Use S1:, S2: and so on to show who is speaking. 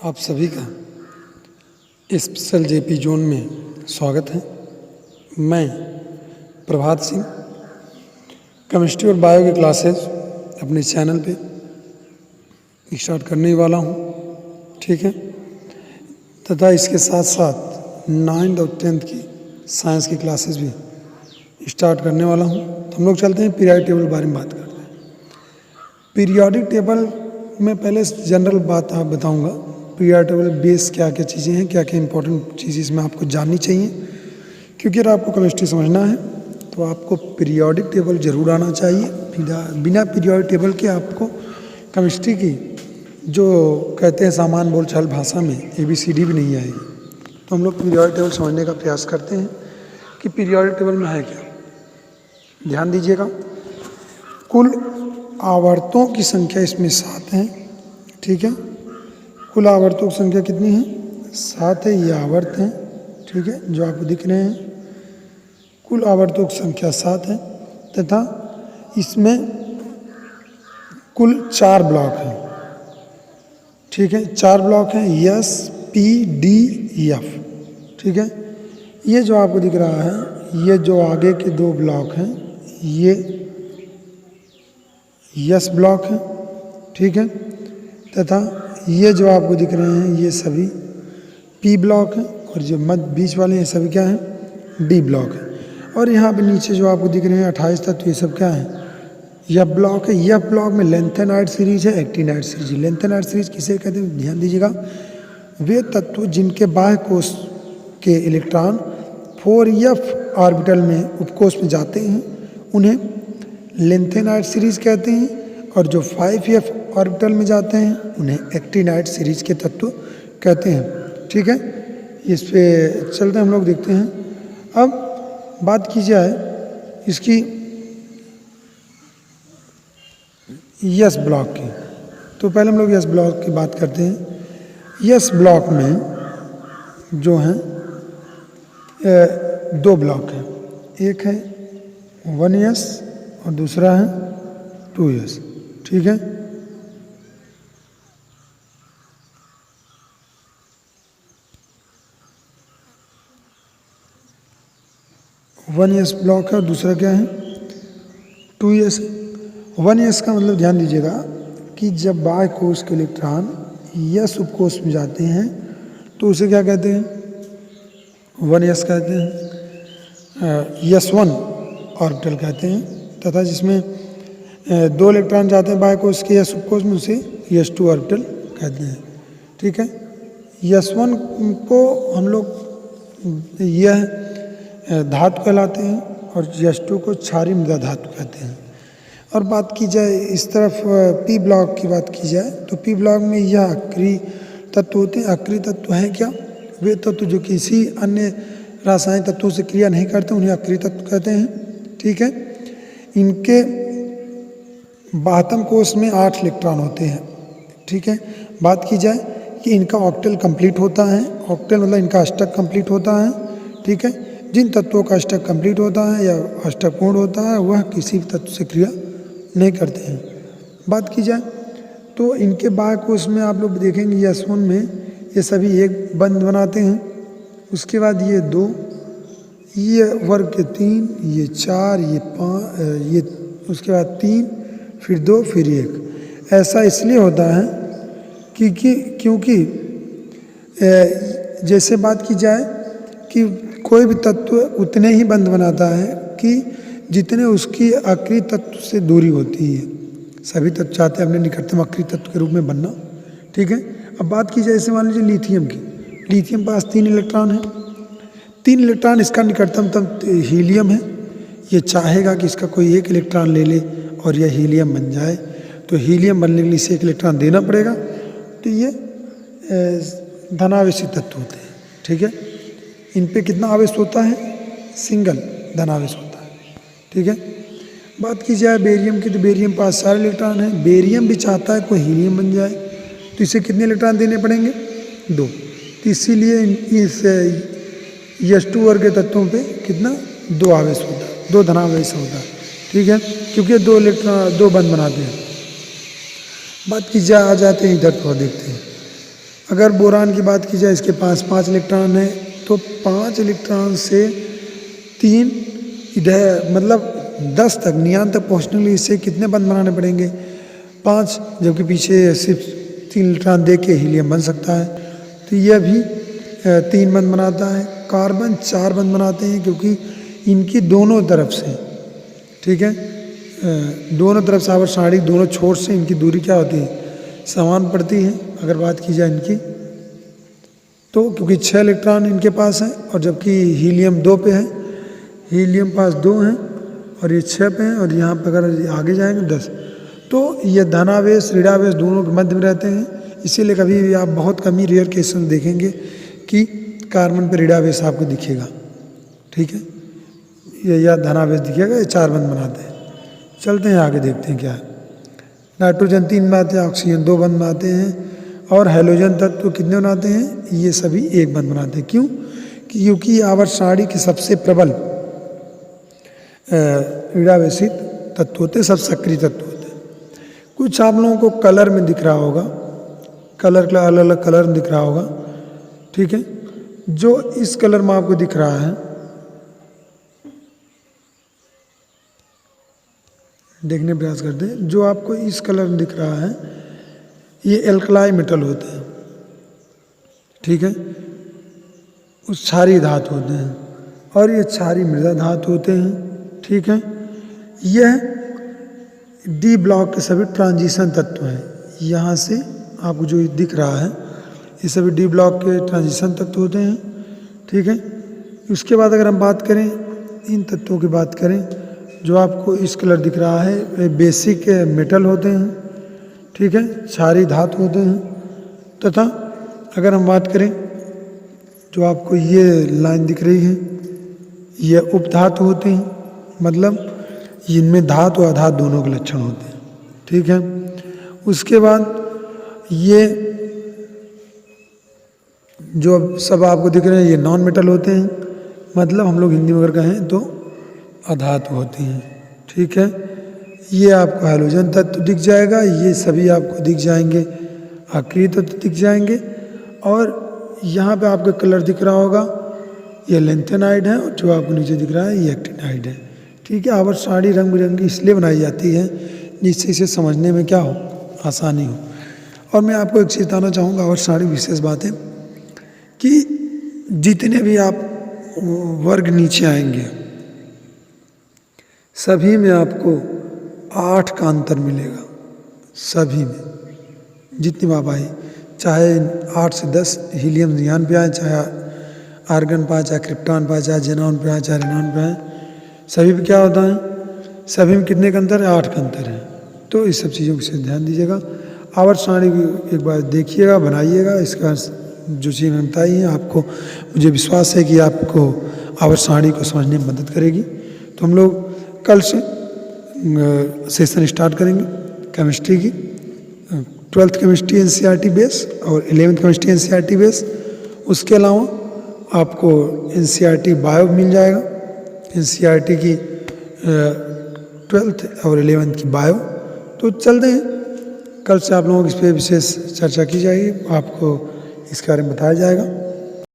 S1: आप सभी का स्पेशल जेपी जोन में स्वागत है। मैं प्रभात सिंह केमिस्ट्री और बायो की क्लासेस अपने चैनल पे स्टार्ट करने वाला हूँ, ठीक है। तथा इसके साथ साथ 9th और 10th की साइंस की क्लासेस भी स्टार्ट करने वाला हूँ। तो हम लोग चलते हैं पीरियोडिक टेबल के बारे में बात करते हैं। पीरियोडिक टेबल में पहले जनरल बात आप बताऊँगा। पीरियोडिक टेबल बेस क्या क्या चीज़ें हैं, क्या क्या इंपॉर्टेंट चीज़ें इसमें आपको जाननी चाहिए, क्योंकि अगर आपको केमिस्ट्री समझना है तो आपको पीरियोडिक टेबल ज़रूर आना चाहिए। बिना पीरियोडिक टेबल के आपको केमिस्ट्री की जो कहते हैं सामान्य बोलचाल भाषा में ABCD भी नहीं आएगी। तो हम लोग पीरियोडिक टेबल समझने का प्रयास करते हैं कि पीरियोडिक टेबल में है क्या। ध्यान दीजिएगा, कुल आवर्तों की संख्या इसमें 7 है, ठीक है। कुल आवर्तों की संख्या कितनी है? 7 है। ये आवर्त हैं, ठीक है, जो आपको दिख रहे हैं। कुल आवर्तों की संख्या 7 है तथा इसमें कुल 4 ब्लॉक हैं, ठीक है। 4 ब्लॉक हैं, S, P, D, F, ठीक है। ये जो आपको दिख रहा है, ये जो आगे के 2 ब्लॉक हैं, ये S ब्लॉक है, ठीक है। तथा ये जो आपको दिख रहे हैं ये सभी P ब्लॉक हैं, और जो मध्य बीच वाले हैं सभी क्या हैं? D ब्लॉक है। और यहाँ पे नीचे जो आपको दिख रहे हैं 28 तत्व, ये सब क्या है? F ब्लॉक है। F ब्लॉक में लेंथेनाइड सीरीज है, एक्टिनाइड सीरीज। लेंथेनाइड सीरीज किसे कहते हैं? ध्यान दीजिएगा, वे तत्व जिनके बाह्य कोश के इलेक्ट्रॉन 4f ऑर्बिटल में उपकोश में जाते हैं उन्हें लेंथेनाइड सीरीज कहते हैं, और जो 5f ऑर्बिटल में जाते हैं उन्हें एक्टिनाइड सीरीज के तत्व कहते हैं, ठीक है। इस पे चलते हम लोग देखते हैं। अब बात की जाए इसकी S ब्लॉक की, तो पहले हम लोग S ब्लॉक की बात करते हैं। S ब्लॉक में जो हैं 2 ब्लॉक हैं, एक है 1s और दूसरा है 2s, ठीक है। वन एस ब्लॉक है और दूसरा क्या है? 2s। 1s का मतलब ध्यान दीजिएगा कि जब बाह्य कोश के इलेक्ट्रॉन S उपकोश में जाते हैं तो उसे क्या कहते हैं? 1s कहते हैं, S1 ऑर्बिटल कहते हैं। तथा जिसमें 2 इलेक्ट्रॉन जाते हैं बाह्य कोश के S उपकोश में उसे S2 ऑर्बिटल कहते हैं, ठीक है। S1 को हम लोग यह धातु कहलाते हैं और S2 को क्षारीय मृदा धातु कहते हैं। और बात की जाए इस तरफ P ब्लॉक की बात की जाए तो P ब्लॉक में यह अक्रिय तत्व होते हैं। अक्रिय तत्व हैं क्या? वे तत्व जो किसी अन्य रासायनिक तत्वों से क्रिया नहीं करते उन्हें अक्रिय तत्व कहते हैं, ठीक है। इनके बाह्यतम कोश में 8 इलेक्ट्रॉन होते हैं, ठीक है। बात की जाए कि इनका ऑक्टेल कंप्लीट होता है। ऑक्टेल मतलब इनका अष्टक कंप्लीट होता है, ठीक है। जिन तत्वों का अष्टक कंप्लीट होता है या अष्टक पूर्ण होता है वह किसी भी तत्व से क्रिया नहीं करते हैं। बात की जाए तो इनके बाह्य कोश में आप लोग देखेंगे S1 में ये सभी एक बंध बनाते हैं, उसके बाद ये 2, ये वर्ग के 3, ये 4, ये 5, ये उसके बाद 3, फिर 2, फिर 1। ऐसा इसलिए होता है क्योंकि जैसे बात की जाए कि कोई भी तत्व उतने ही बंध बनाता है कि जितने उसकी अक्रिय तत्व से दूरी होती है। सभी तत्व चाहते हैं अपने निकटतम अक्रिय तत्व के रूप में बनना, ठीक है। अब बात की जाए जैसे मान लीजिए लिथियम की। लिथियम पास 3 इलेक्ट्रॉन है, 3 इलेक्ट्रॉन इसका निकटतम तत्व हीलियम है। ये चाहेगा कि इसका कोई एक इलेक्ट्रॉन ले ले और यह हीलियम बन जाए, तो हीलियम बनने के लिए इसे 1 इलेक्ट्रॉन देना पड़ेगा। तो ये धनावेशी तत्व होते हैं, ठीक है। इन पे कितना आवेश होता है? सिंगल धनावेश होता है, ठीक है। बात की जाए बेरियम की तो बेरियम पास 4 इलेक्ट्रॉन है। बेरियम भी चाहता है कोई हीलियम बन जाए, तो इसे कितने इलेक्ट्रॉन देने पड़ेंगे? 2। तो इसीलिए इस S2 वर्ग के तत्वों पे कितना? 2 आवेश होता है, 2 धनावेश होता है, ठीक है, क्योंकि 2 इलेक्ट्रॉन 2 बंध बनाते हैं। बात की जाए आ जाते हैं इधर तो देखते हैं अगर बोरान की बात की जाए, इसके पास 5 इलेक्ट्रॉन है, तो 5 इलेक्ट्रॉन से 3 इधर मतलब 10 तक नियान तक पहुंचने के लिए इससे कितने बंध बनाने पड़ेंगे? 5, जबकि पीछे सिर्फ 3 इलेक्ट्रॉन दे के हीलियम बन सकता है। तो यह भी 3 बंध बनाता है। कार्बन 4 बंध बनाते हैं, क्योंकि इनकी दोनों तरफ से, ठीक है, दोनों तरफ से आवर्त सारणी दोनों छोर से इनकी दूरी क्या होती है? समान पड़ती है। अगर बात की जाए इनकी, तो क्योंकि 6 इलेक्ट्रॉन इनके पास हैं, और जबकि हीलियम 2 पे है, हीलियम पास 2 हैं और ये 6 पे हैं, और यहाँ पर अगर आगे जाएंगे 10, तो ये धनावेश ऋणावेश दोनों के मध्य में रहते हैं। इसीलिए कभी भी आप बहुत कम ही रेयर केस में देखेंगे कि कार्बन पर ऋणावेश आपको दिखेगा, ठीक है, ये या धनावेश दिखेगा। ये 4 बंध बनाते हैं। चलते हैं आगे, देखते हैं क्या है। नाइट्रोजन 3 बनाते हैं, ऑक्सीजन 2 बंध बनाते हैं, और हैलोजन तत्व कितने बनाते हैं? ये सभी 1 बंध बनाते हैं। क्यों? क्योंकि आवर्त सारणी के सबसे प्रबल ऋणावेशित तत्व होते हैं, सब सक्रिय तत्व होते हैं। कुछ आप लोगों को कलर में दिख रहा होगा, कलर का अलग अलग कलर में दिख रहा होगा, ठीक है। जो इस कलर में आपको दिख रहा है, देखने प्रयास करते हैं, जो आपको इस कलर में दिख रहा है, ये एल्कलाई मेटल होते हैं, ठीक है, उस क्षारीय धातु होते हैं, और ये क्षारीय मृदा धातु होते हैं, ठीक है। यह डी ब्लॉक के सभी ट्रांजिशन तत्व हैं। यहाँ से आपको जो दिख रहा है, ये सभी डी ब्लॉक के ट्रांजिशन तत्व होते हैं, ठीक है। उसके बाद अगर हम बात करें, इन तत्वों की बात करें, जो आपको इस कलर दिख रहा है, वे बेसिक मेटल होते हैं, ठीक है, क्षारीय धातु होते हैं। तथा अगर हम बात करें, जो आपको ये लाइन दिख रही है, ये उपधातु होते हैं, मतलब इनमें धातु और अधातु दोनों के लक्षण होते हैं, ठीक है। उसके बाद ये जो सब आपको दिख रहे हैं, ये नॉन मेटल होते हैं, मतलब हम लोग हिंदी में अगर कहें तो अधातु होती हैं, ठीक है। ये आपको हैलोजन तत्व दिख जाएगा, ये सभी आपको दिख जाएंगे, अक्रिय तत्व दिख जाएंगे। और यहाँ पे आपको कलर दिख रहा होगा, ये लेंथेनाइड है, और जो आपको नीचे दिख रहा है ये एक्टिनाइड है, ठीक है। आवर्त सारणी रंग बिरंगी इसलिए बनाई जाती है जिससे इसे समझने में क्या हो, आसानी हो। और मैं आपको एक चीज़ बताना चाहूँगा, आवर्त सारणी विशेष बात है कि जितने भी आप वर्ग नीचे आएंगे, सभी में आपको 8 का अंतर मिलेगा, सभी में जितनी बार आए, चाहे 8 से 10 हीलियम नियान पे आए, चाहे आर्गन पे आए, चाहे क्रिप्टॉन पे आए, चाहे जेनॉन पे आए, चाहे रेनॉन पे आए, सभी पे क्या होता है? सभी में कितने का अंतर है? 8 का अंतर है। तो इस सब चीज़ों से ध्यान दीजिएगा। आवर्त सारणी एक बार देखिएगा, बनाइएगा। इसका जो चीज़ मैंने बताई है आपको, मुझे विश्वास है कि आपको आवर्त सारणी को समझने में मदद करेगी। तो हम लोग कल से सेशन स्टार्ट करेंगे केमिस्ट्री की, 12th केमिस्ट्री एनसीईआरटी बेस और 11th केमिस्ट्री एनसीईआरटी बेस। उसके अलावा आपको एनसीईआरटी बायो मिल जाएगा, एनसीईआरटी की 12th और 11th की बायो। तो चलते हैं, कल से आप लोगों को इस पर विशेष चर्चा की जाएगी, आपको इसके बारे में बताया जाएगा।